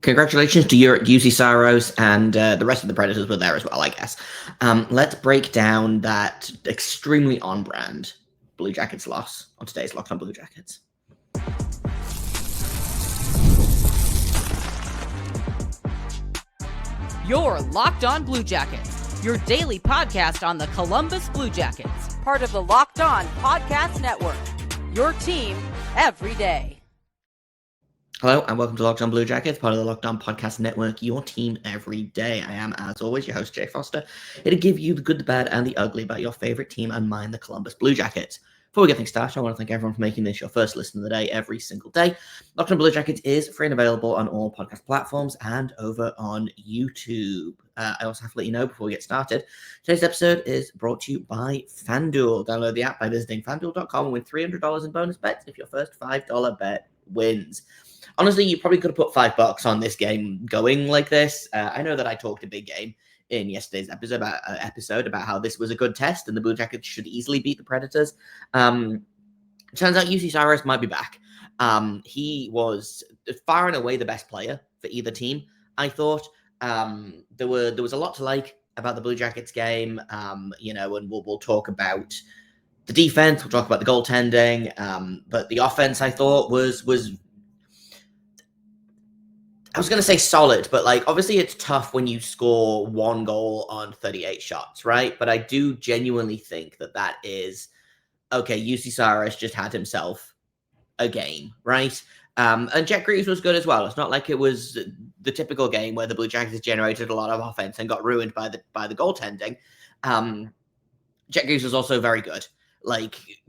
Congratulations to Juuse Saros and the rest of the Predators were there as well, I guess. Let's break down that extremely on-brand Blue Jackets loss on today's Locked on Blue Jackets. You're Locked on Blue Jackets, your daily podcast on the Columbus Blue Jackets, part of the Locked on Podcast Network, your team every day. Hello and welcome to Locked on Blue Jackets, part of the Locked on Podcast Network, your team every day. I am, as always, your host, Jay Foster, here to give you the good, the bad, and the ugly about your favorite team and mine, the Columbus Blue Jackets. Before we get things started, I want to thank everyone for making this your first listen of the day every single day. Locked on Blue Jackets is free and available on all podcast platforms and over on YouTube. I also have to let you know before we get started, today's episode is brought to you by FanDuel. Download the app by visiting FanDuel.com and win $300 in bonus bets if your first $5 bet wins. Honestly, you probably could have put $5 on this game going like this. I know that I talked a big game in yesterday's episode about how this was a good test and the Blue Jackets should easily beat the Predators. Turns out Juuse Saros might be back. He was far and away the best player for either team, I thought. There was a lot to like about the Blue Jackets game, and we'll talk about the defense, we'll talk about the goaltending, but the offense I thought was I was going to say solid, but obviously it's tough when you score one goal on 38 shots, right? But I do genuinely think that is, okay, Juuse Saros just had himself a game, right? And Jack Greaves was good as well. It's not like it was the typical game where the Blue Jackets generated a lot of offense and got ruined by the goaltending. Jack Greaves was also very good.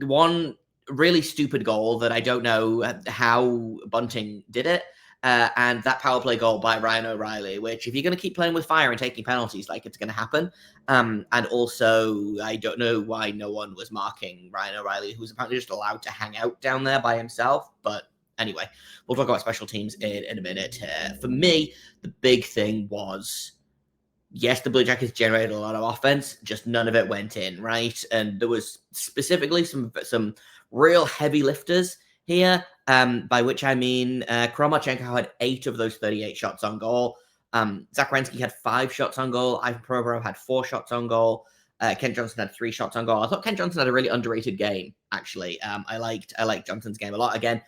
One really stupid goal that I don't know how Bunting did it. And that power play goal by Ryan O'Reilly, which if you're going to keep playing with fire and taking penalties, it's going to happen. And also, I don't know why no one was marking Ryan O'Reilly, who was apparently just allowed to hang out down there by himself. But anyway, we'll talk about special teams in a minute. For me, the big thing was, yes, the Blue Jackets generated a lot of offense, just none of it went in, right? And there was specifically some real heavy lifters here, by which I mean Kromachenko had 8 of those 38 shots on goal. Zach Werenski had 5 shots on goal. Ivan Provorov had 4 shots on goal. Kent Johnson had 3 shots on goal. I thought Kent Johnson had a really underrated game, actually. I liked Johnson's game a lot. Again,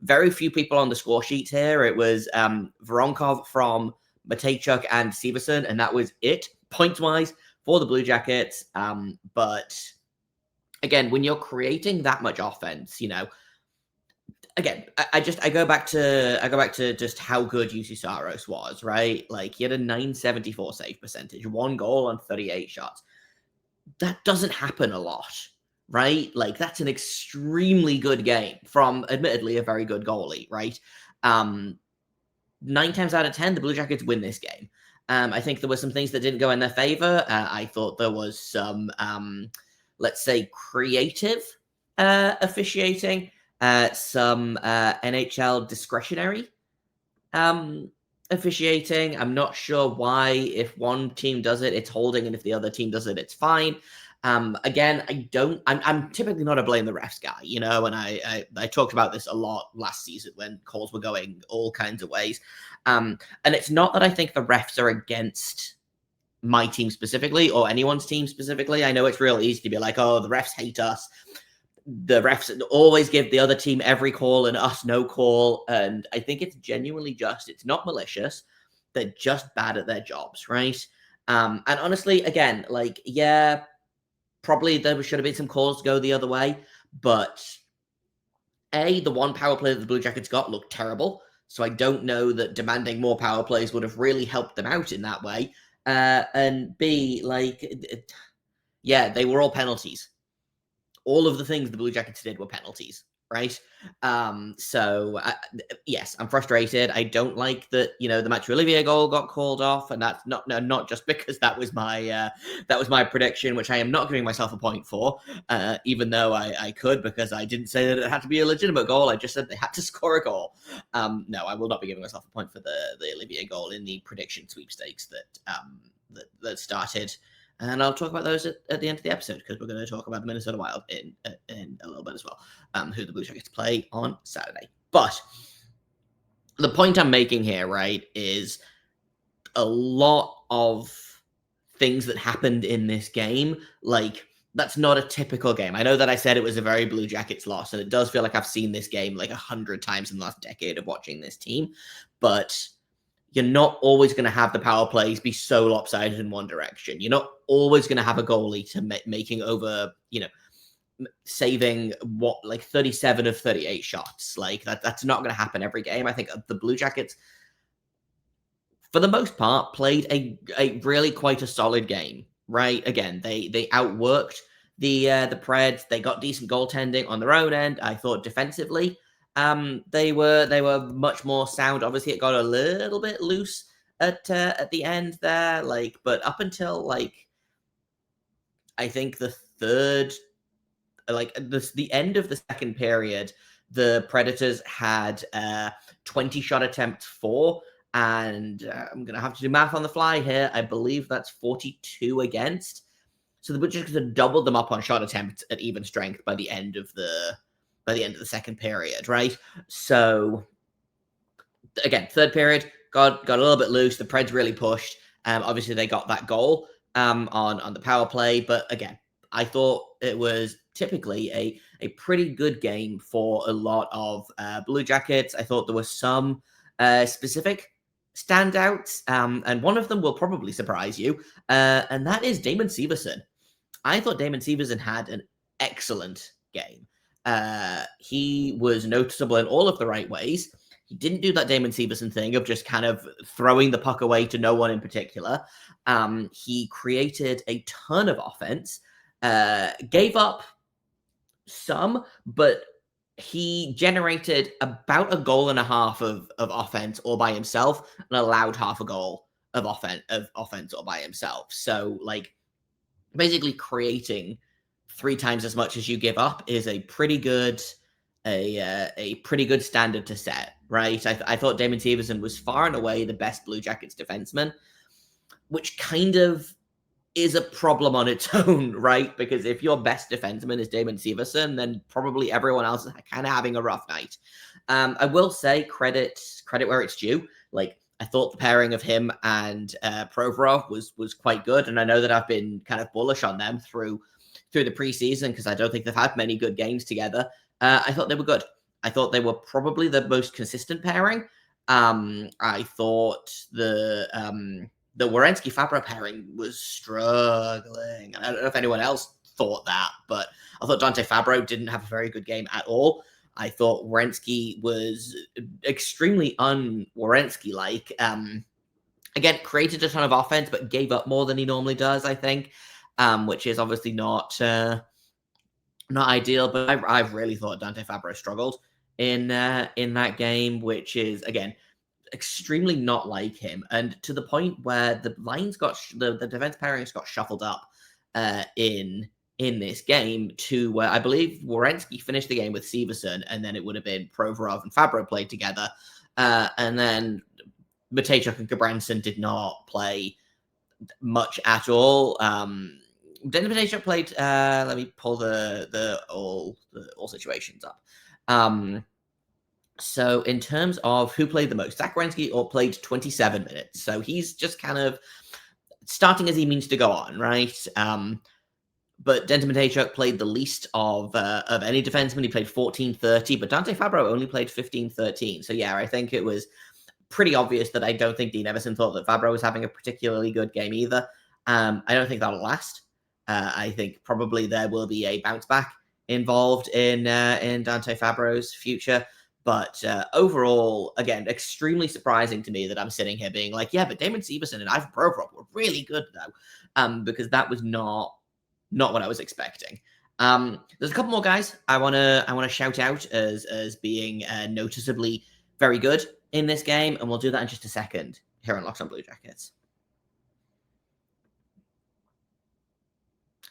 very few people on the score sheet here. It was Voronkov from Matejchuk and Severson, and that was it, points-wise, for the Blue Jackets. But again, when you're creating that much offense, again, I go back to just how good Juuse Saros was, right? He had a .974 save percentage, 1 goal on 38 shots. That doesn't happen a lot, right? That's an extremely good game from, admittedly, a very good goalie, right? 9 times out of 10, the Blue Jackets win this game. I think there were some things that didn't go in their favor. I thought there was some, let's say, creative officiating. Some NHL discretionary officiating. I'm not sure why. If one team does it, it's holding, and if the other team does it, it's fine. Again, I'm typically not a blame the refs guy, and I talked about this a lot last season when calls were going all kinds of ways. And it's not that I think the refs are against my team specifically or anyone's team specifically. I know it's real easy to be like, oh, the refs hate us. The refs always give the other team every call and us no call. And I think it's genuinely it's not malicious. They're just bad at their jobs, right? And honestly, again, yeah, probably there should have been some calls to go the other way. But the one power play that the Blue Jackets got looked terrible. So I don't know that demanding more power plays would have really helped them out in that way. And B, yeah, they were all penalties. All of the things the Blue Jackets did were penalties, right? Yes, I'm frustrated. I don't like that, the Mathieu Olivier goal got called off, and that's not just because that was my prediction, which I am not giving myself a point for, even though I could, because I didn't say that it had to be a legitimate goal. I just said they had to score a goal. No, I will not be giving myself a point for the Olivier goal in the prediction sweepstakes that started. And I'll talk about those at the end of the episode, because we're going to talk about the Minnesota Wild in a little bit as well, who the Blue Jackets play on Saturday. But the point I'm making here, right, is a lot of things that happened in this game, like, that's not a typical game. I know that I said it was a very Blue Jackets loss, and it does feel like I've seen this game like 100 times in the last decade of watching this team, but you're not always going to have the power plays be so lopsided in one direction. You're not always going to have a goalie to making over, saving like 37 of 38 shots. Like that's not going to happen every game. I think the Blue Jackets, for the most part, played a really quite a solid game. Right? Again, they outworked the Preds. They got decent goaltending on their own end. I thought defensively, they were much more sound. Obviously, it got a little bit loose at the end there. Like, but up until like I think the third, like the end of the second period, the Predators had 20 shot attempts for. And I'm going to have to do math on the fly here. I believe that's 42 against. So the Butchers could have doubled them up on shot attempts at even strength by the end of the second period, right? So again, third period got a little bit loose. The Preds really pushed. Obviously, they got that goal on the power play, but again, I thought it was typically a pretty good game for a lot of Blue Jackets. I thought there were some specific standouts, and one of them will probably surprise you, and that is Damon Severson. I thought Damon Severson had an excellent game. He was noticeable in all of the right ways. He didn't do that Damon Severson thing of just kind of throwing the puck away to no one in particular. He created a ton of offense, gave up some, but he generated about a goal and a half of offense all by himself and allowed half a goal of offense all by himself. So, like, basically creating 3 times as much as you give up is a pretty good standard to set, right? I thought Damon Severson was far and away the best Blue Jackets defenseman, which kind of is a problem on its own, right? Because if your best defenseman is Damon Severson, then probably everyone else is kind of having a rough night. I will say credit where it's due. Like, I thought the pairing of him and Provorov was quite good, and I know that I've been kind of bullish on them through the preseason because I don't think they've had many good games together. I thought they were good. I thought they were probably the most consistent pairing. I thought the Werenski-Fabro pairing was struggling. I don't know if anyone else thought that, but I thought Dante Fabro didn't have a very good game at all. I thought Werenski was extremely un-Werenski-like. Again, created a ton of offense, but gave up more than he normally does, I think, which is obviously not ideal. But I really thought Dante Fabro struggled in that game, which is, again, extremely not like him, and to the point where the lines got the defense pairings got shuffled up in this game to where I believe Werenski finished the game with Severson, and then it would have been Provorov and Fabro played together, and then Matejchuk and Gabranson did not play much at all. Then Matejchuk played. Let me pull the all situations up. So in terms of who played the most, Zach Werenski played 27 minutes. So he's just kind of starting as he means to go on, right? But Denton Matejchuk played the least of any defenseman. He played 14-30, but Dante Fabro only played 15-13. So yeah, I think it was pretty obvious that I don't think Dean Everson thought that Fabro was having a particularly good game either. I don't think that'll last. I think probably there will be a bounce back involved in Dante Fabro's future. But overall, again, extremely surprising to me that I'm sitting here being like, yeah, but Damon Severson and Ivan Provorov were really good, though, because that was not what I was expecting. There's a couple more guys I want to shout out as being noticeably very good in this game, and we'll do that in just a second here on Locked On Blue Jackets.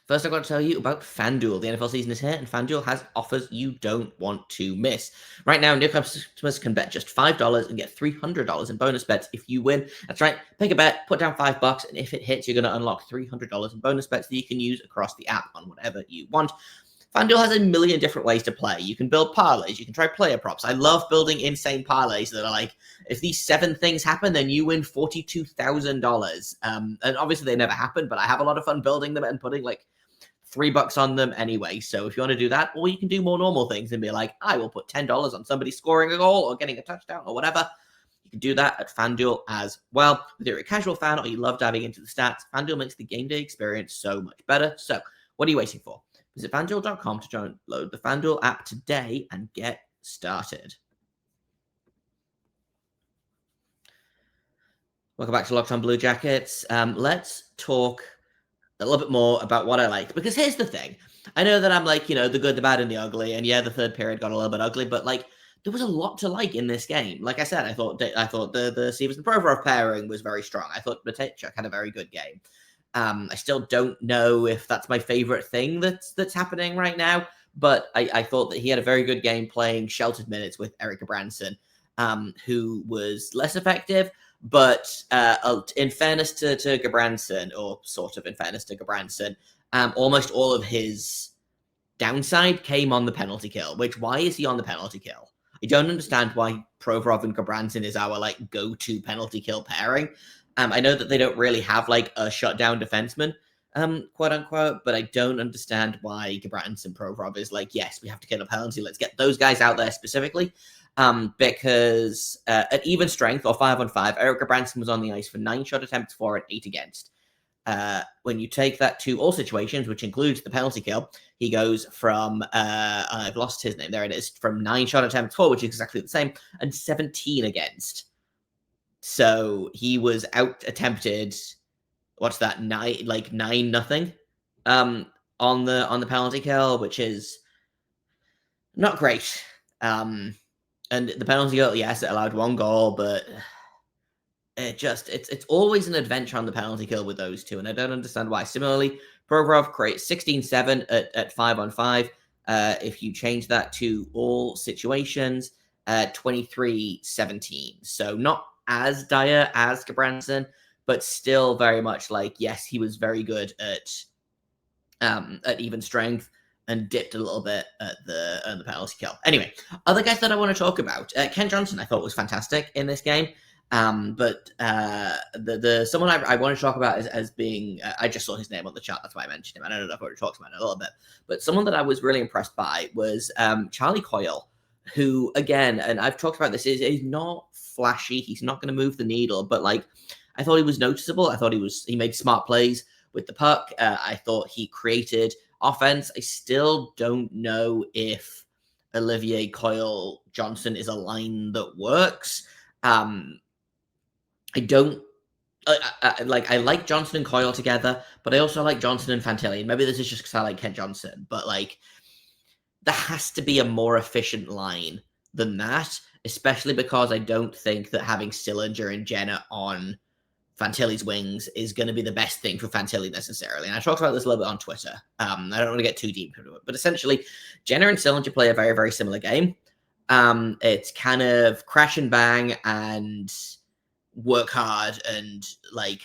First, I've got to tell you about FanDuel. The NFL season is here, and FanDuel has offers you don't want to miss. Right now, new customers can bet just $5 and get $300 in bonus bets if you win. That's right. Pick a bet, put down $5, and if it hits, you're going to unlock $300 in bonus bets that you can use across the app on whatever you want. FanDuel has a million different ways to play. You can build parlays. You can try player props. I love building insane parlays that are like, if these 7 things happen, then you win $42,000. And obviously they never happen, but I have a lot of fun building them and putting like $3 on them anyway. So if you want to do that, or you can do more normal things and be like, I will put $10 on somebody scoring a goal or getting a touchdown or whatever. You can do that at FanDuel as well. Whether you're a casual fan or you love diving into the stats, FanDuel makes the game day experience so much better. So what are you waiting for? Visit FanDuel.com to download the FanDuel app today and get started. Welcome back to Locked On Blue Jackets. Let's talk a little bit more about what I like, because here's the thing. I know that I'm like, the good, the bad, and the ugly, and yeah, the third period got a little bit ugly, but like, there was a lot to like in this game. Like I said, I thought the Severson Provorov pairing was very strong. I thought Matejchuk had a very good game. I still don't know if that's my favorite thing that's happening right now, but I thought that he had a very good game playing sheltered minutes with Erik Gudbranson, who was less effective. But in fairness to Gudbranson, or sort of in fairness to Gudbranson, almost all of his downside came on the penalty kill. Why is he on the penalty kill? I don't understand why Provorov and Gudbranson is our like go-to penalty kill pairing. I know that they don't really have like a shutdown defenseman, quote unquote, but I don't understand why Gudbranson and Provorov is like, yes, we have to kill a penalty. Let's get those guys out there specifically. Because at even strength, or 5-on-5, Erik Gudbranson was on the ice for 9 shot attempts for and 8 against. When you take that to all situations, which includes the penalty kill, he goes from, I've lost his name, there it is, from 9 shot attempts for, which is exactly the same, and 17 against. So he was out attempted, what's that, 9-0, on the penalty kill, which is not great. And the penalty goal, yes, it allowed 1 goal, but it's always an adventure on the penalty kill with those two, and I don't understand why. Similarly, Provorov creates 16-7 at 5-on-5. If you change that to all situations, 23-17. So not as dire as Gudbranson, but still very much like, yes, he was very good at even strength, and dipped a little bit at the penalty kill. Anyway, other guys that I want to talk about. Kent Johnson, I thought, was fantastic in this game. But the someone I want to talk about as being, I just saw his name on the chat, that's why I mentioned him. I don't know if I already talked about it a little bit. But someone that I was really impressed by was Charlie Coyle, who, again, and I've talked about this, is not flashy. He's not going to move the needle, but like, I thought he was noticeable. I thought he made smart plays with the puck. I thought he created offense. I still don't know if Olivier Coyle Johnson is a line that works. I like Johnson and Coyle together, but I also like Johnson and Fantilli. And maybe this is just because I like Kent Johnson, but like, there has to be a more efficient line than that, especially because I don't think that having Sillinger and Jenner on Fantilli's wings is going to be the best thing for Fantilli necessarily. And I talked about this a little bit on Twitter. I don't want to get too deep into it, but essentially, Jenner and Sillinger play a very, very similar game. It's kind of crash and bang and work hard and like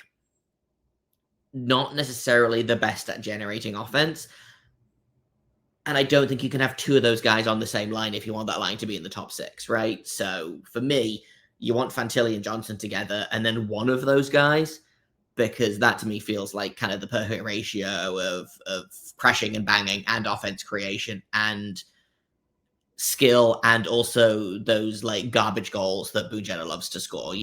not necessarily the best at generating offense. And I don't think you can have 2 of those guys on the same line if you want that line to be in the top 6, right? So for me, you want Fantilli and Johnson together, and then one of those guys, because that to me feels like kind of the perfect ratio of crashing and banging and offense creation and skill, and also those like garbage goals that Bujetta loves to score,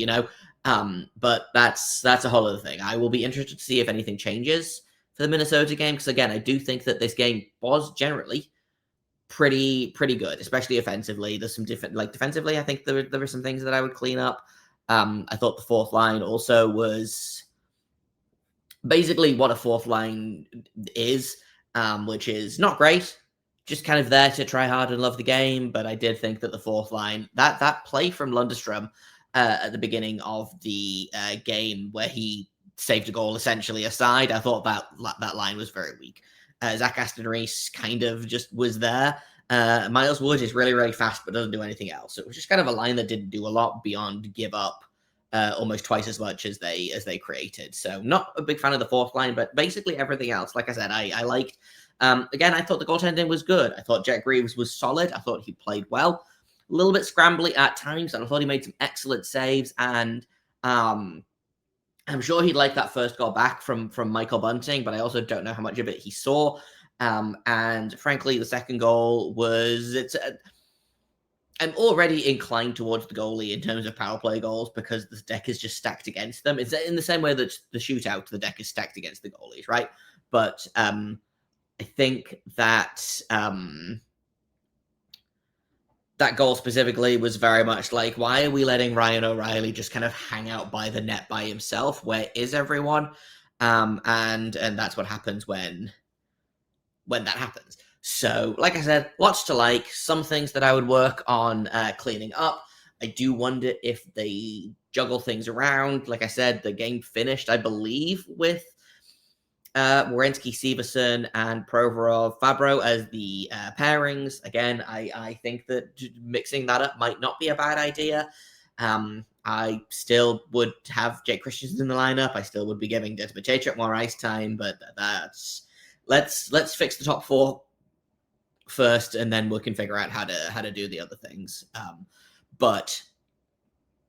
But that's a whole other thing. I will be interested to see if anything changes for the Minnesota game, because again, I do think that this game was generally pretty good, especially offensively. There's some different, like defensively, I think there were some things that I would clean up. I thought the 4th line also was basically what a 4th line is, which is not great, just kind of there to try hard and love the game. But I did think that the 4th line, that play from Lundestrom at the beginning of the game where he saved a goal essentially aside, I thought that line was very weak. Zach Aston-Reese kind of just was there. Miles Wood is really, really fast, but doesn't do anything else. So it was just kind of a line that didn't do a lot beyond give up almost twice as much as they created. So not a big fan of the fourth line, but basically everything else, like I said, I liked. Again, I thought the goaltending was good. I thought Jack Greaves was solid. I thought he played well. A little bit scrambly at times, and I thought he made some excellent saves. And I'm sure he'd like that first goal back from Michael Bunting, but I also don't know how much of it he saw. And frankly, the second goal was I'm already inclined towards the goalie in terms of power play goals because the deck is just stacked against them. It's in the same way that the shootout, the deck is stacked against the goalies, right? But I think that that goal specifically was very much like, why are we letting Ryan O'Reilly just kind of hang out by the net by himself? Where is everyone? And that's what happens when that happens. So, like I said, lots to like. Some things that I would work on cleaning up. I do wonder if they juggle things around. Like I said, the game finished, I believe, with Werenski, Severson, and Provorov, Fabro as the pairings. Again, I think that mixing that up might not be a bad idea. I still would have Jake Christensen in the lineup. I still would be giving Dmitri more ice time, but that's let's fix the top four first, and then we can figure out how to do the other things. But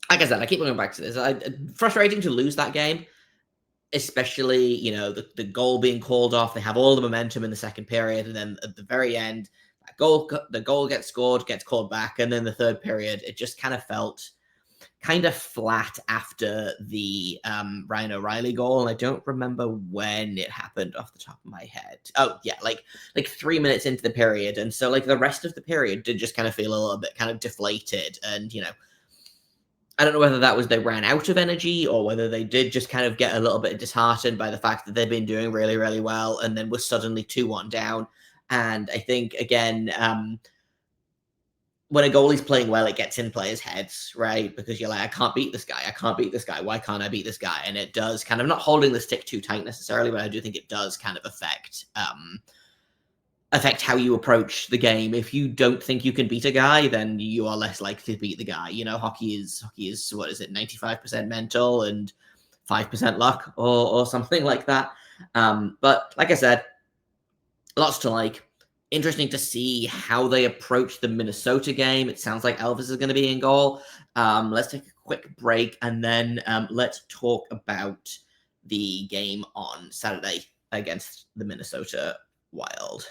like I said, I keep going back to this. Frustrating to lose that game, especially the goal being called off. They have all the momentum in the second period, and then at the very end, the goal gets scored, gets called back, and then the third period, it just kind of felt kind of flat after the Ryan O'Reilly goal, and I don't remember when it happened off the top of my head. Oh yeah, like 3 minutes into the period, and so like the rest of the period did just kind of feel a little bit kind of deflated, and I don't know whether that was they ran out of energy or whether they did just kind of get a little bit disheartened by the fact that they've been doing really, really well and then was suddenly 2-1 down. And I think again, when a goalie's playing well, it gets in players' heads, right? Because you're like, I can't beat this guy. I can't beat this guy. Why can't I beat this guy? And it does kind of, not holding the stick too tight necessarily, but I do think it does kind of affect how you approach the game. If you don't think you can beat a guy, then you are less likely to beat the guy. Hockey is what is it, 95% mental and 5% luck or something like that. But like I said, lots to like. Interesting to see how they approach the Minnesota game. It sounds like Elvis is going to be in goal. Let's take a quick break, and then let's talk about the game on Saturday against the Minnesota Wild.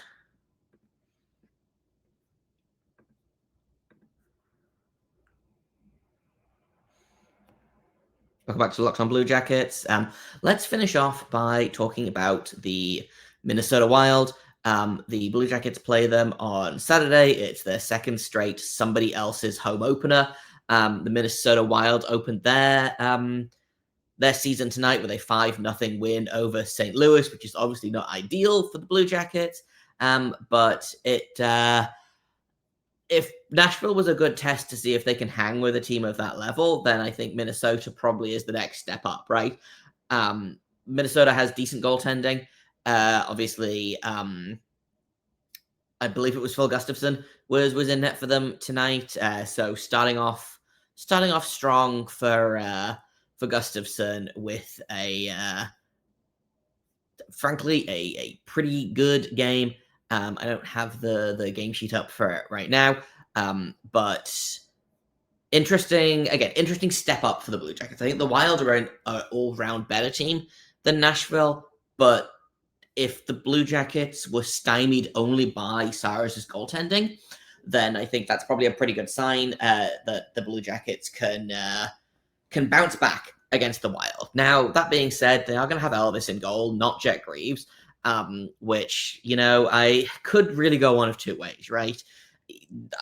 Welcome back to Locked On Blue Jackets. Let's finish off by talking about the Minnesota Wild. The Blue Jackets play them on Saturday. It's their second straight somebody else's home opener. The Minnesota Wild opened their season tonight with a 5-0 win over St. Louis, which is obviously not ideal for the Blue Jackets. But if Nashville was a good test to see if they can hang with a team of that level, then I think Minnesota probably is the next step up, right? Minnesota has decent goaltending. Obviously, I believe it was Phil Gustafsson was in net for them tonight. So starting off strong for Gustafsson with frankly a pretty good game. I don't have the game sheet up for it right now, but interesting step up for the Blue Jackets. I think the Wild are an all-round better team than Nashville, but if the Blue Jackets were stymied only by Saros' goaltending, then I think that's probably a pretty good sign that the Blue Jackets can bounce back against the Wild. Now, that being said, they are going to have Elvis in goal, not Jet Greaves, which, I could really go one of two ways, right?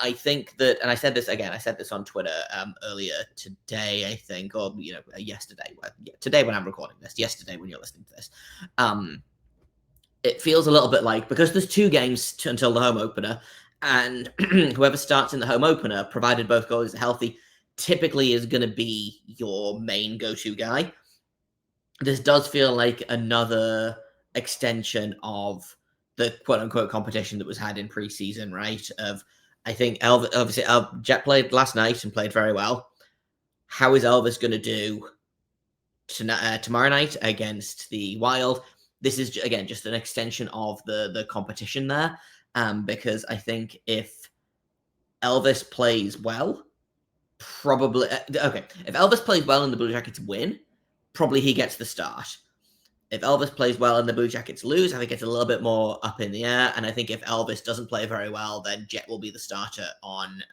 I think that, and I said this on Twitter earlier today, I think, or, yesterday. Today when I'm recording this, yesterday when you're listening to this. It feels a little bit like, because there's 2 games until the home opener, and whoever starts in the home opener, provided both goalies are healthy, typically is going to be your main go-to guy. This does feel like another extension of the quote-unquote competition that was had in preseason, right? I think Jet played last night and played very well. how is Elvis going to do tomorrow night against the Wild? This is, again, just an extension of the competition there, because I think if Elvis plays well, probably... okay, if Elvis plays well and the Blue Jackets win, probably he gets the start. If Elvis plays well and the Blue Jackets lose, I think it's a little bit more up in the air. And I think if Elvis doesn't play very well, then Jet will be the starter on,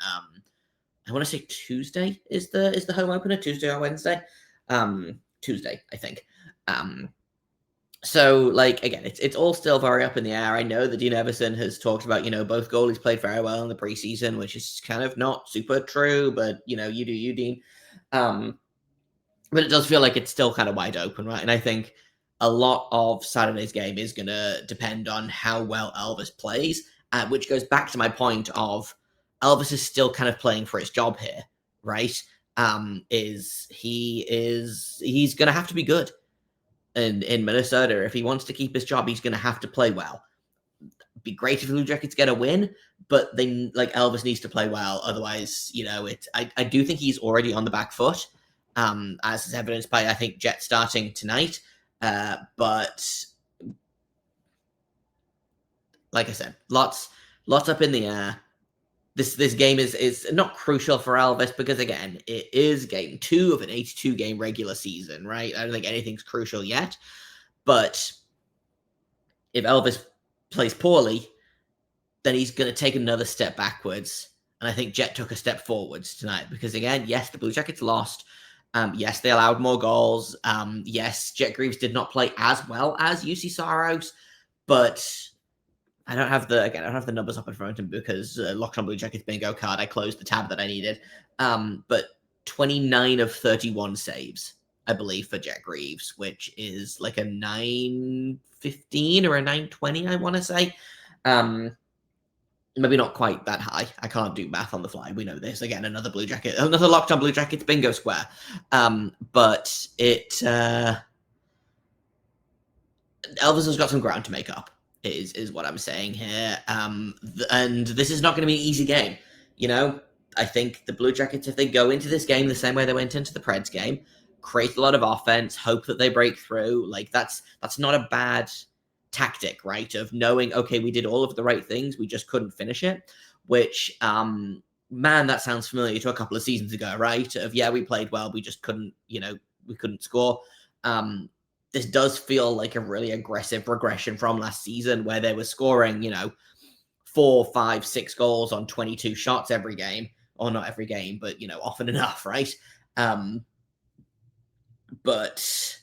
I want to say Tuesday is the home opener, Tuesday or Wednesday. Tuesday, I think. So, like, again, it's all still very up in the air. I know that Dean Everson has talked about, both goalies played very well in the preseason, which is kind of not super true, but, you do you, Dean. But it does feel like it's still kind of wide open, right? And I think a lot of Saturday's game is going to depend on how well Elvis plays, which goes back to my point of Elvis is still kind of playing for his job here, right? He's going to have to be good in Minnesota. If he wants to keep his job, he's going to have to play well. It'd be great if the Blue Jackets get a win, but Elvis needs to play well. Otherwise, I do think he's already on the back foot, as is evidenced by, I think, Jet starting tonight. But like I said, lots up in the air. This game is not crucial for Elvis because, again, it is game 2 of an 82-game regular season, right? I don't think anything's crucial yet. But if Elvis plays poorly, then he's going to take another step backwards. And I think Jet took a step forwards tonight because, again, yes, the Blue Jackets lost. Yes, they allowed more goals. Yes, Jet Greaves did not play as well as Juuse Saros, but I don't have the numbers up in front of me because Locked on Blue Jackets bingo card, I closed the tab that I needed. But 29 of 31 saves, I believe, for Jet Greaves, which is like a 915 or a 920, I want to say. Maybe not quite that high. I can't do math on the fly. We know this. Again, another Locked on Blue Jackets bingo square. But Elvis has got some ground to make up, is what I'm saying here. And this is not going to be an easy game. I think the Blue Jackets, if they go into this game the same way they went into the Preds game, create a lot of offense, hope that they break through, that's not a bad tactic, right? Of knowing, okay, we did all of the right things, we just couldn't finish it, which, man, that sounds familiar to a couple of seasons ago, right? Of, yeah, we played well, we just couldn't, we couldn't score. This does feel like a really aggressive regression from last season where they were scoring, 4, 5, 6 goals on 22 shots every game, or not every game, but, often enough, right? But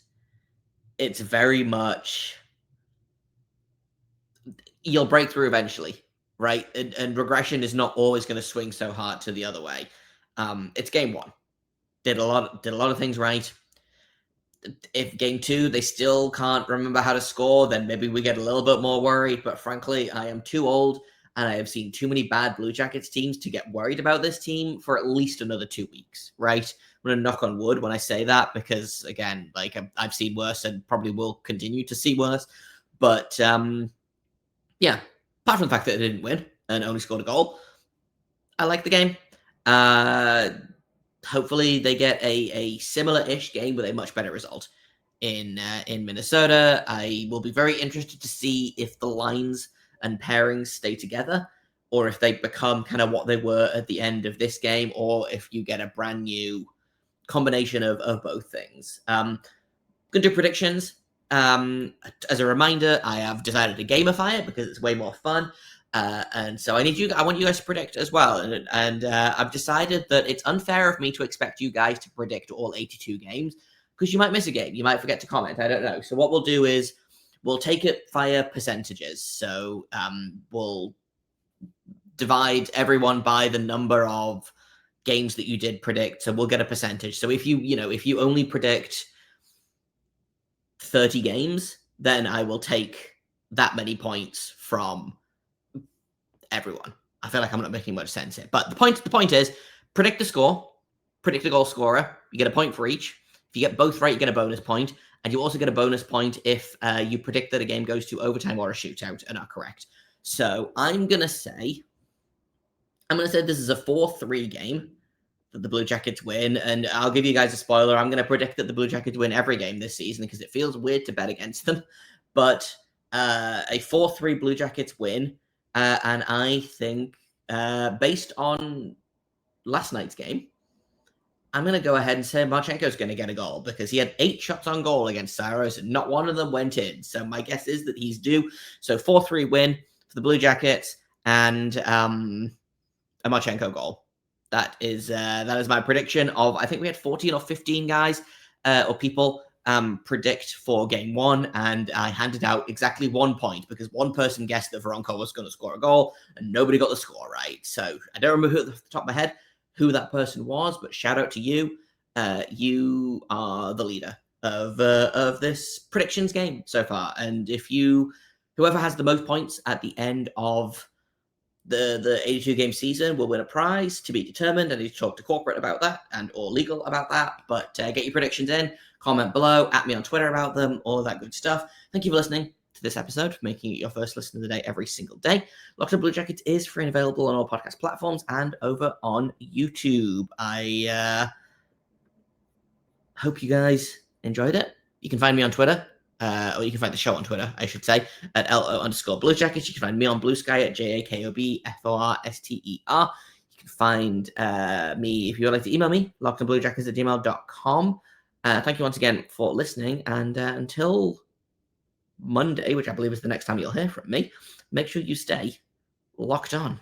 it's very much, you'll break through eventually, right? And regression is not always going to swing so hard to the other way. It's game 1. Did a lot of things right. If game 2 they still can't remember how to score, then maybe we get a little bit more worried. But frankly, I am too old and I have seen too many bad Blue Jackets teams to get worried about this team for at least another 2 weeks, right? I'm going to knock on wood when I say that because, again, I've seen worse and probably will continue to see worse. But yeah, apart from the fact that they didn't win and only scored a goal, I like the game. Hopefully they get a similar-ish game with a much better result in Minnesota. I will be very interested to see if the lines and pairings stay together or if they become kind of what they were at the end of this game or if you get a brand new combination of both things. Gonna do predictions. As a reminder, I have decided to gamify it because it's way more fun. And so I want you guys to predict as well. And I've decided that it's unfair of me to expect you guys to predict all 82 games because you might miss a game. You might forget to comment. I don't know. So what we'll do is we'll take it via percentages. So we'll divide everyone by the number of games that you did predict. So we'll get a percentage. So if you only predict 30 games, then I will take that many points from everyone. I feel like I'm not making much sense here. But the point is, predict the score, predict the goal scorer. You get a point for each. If you get both right, you get a bonus point. And you also get a bonus point if you predict that a game goes to overtime or a shootout and are correct. So I'm going to say this is a 4-3 game. that the Blue Jackets win. And I'll give you guys a spoiler. I'm going to predict that the Blue Jackets win every game this season because it feels weird to bet against them. But a 4-3 Blue Jackets win. And I think, based on last night's game, I'm going to go ahead and say Marchenko's going to get a goal because he had 8 shots on goal against Saros and not one of them went in. So my guess is that he's due. So 4-3 win for the Blue Jackets and a Marchenko goal. That is my prediction of, I think we had 14 or 15 guys or people predict for game 1, and I handed out exactly 1 point because one person guessed that Voronkov was going to score a goal and nobody got the score right. So I don't remember who at the top of my head who that person was, but shout out to you. You are the leader of this predictions game so far. And if whoever has the most points at the end of the 82 game season will win a prize to be determined. I need to talk to corporate about that and or legal about that. But get your predictions in, comment below, at me on Twitter about them, all of that good stuff. Thank you for listening to this episode, for making it your first listen of the day every single day. Locked On Blue Jackets is free and available on all podcast platforms and over on YouTube. I hope you guys enjoyed it. You can find me on Twitter, or you can find the show on Twitter, I should say, at LO_Blue Jackets. You can find me on Blue Sky at JAKOBFORSTER. You can find me, if you would like to email me, lockedonbluejackets@gmail.com. Thank you once again for listening, and until Monday, which I believe is the next time you'll hear from me, make sure you stay locked on.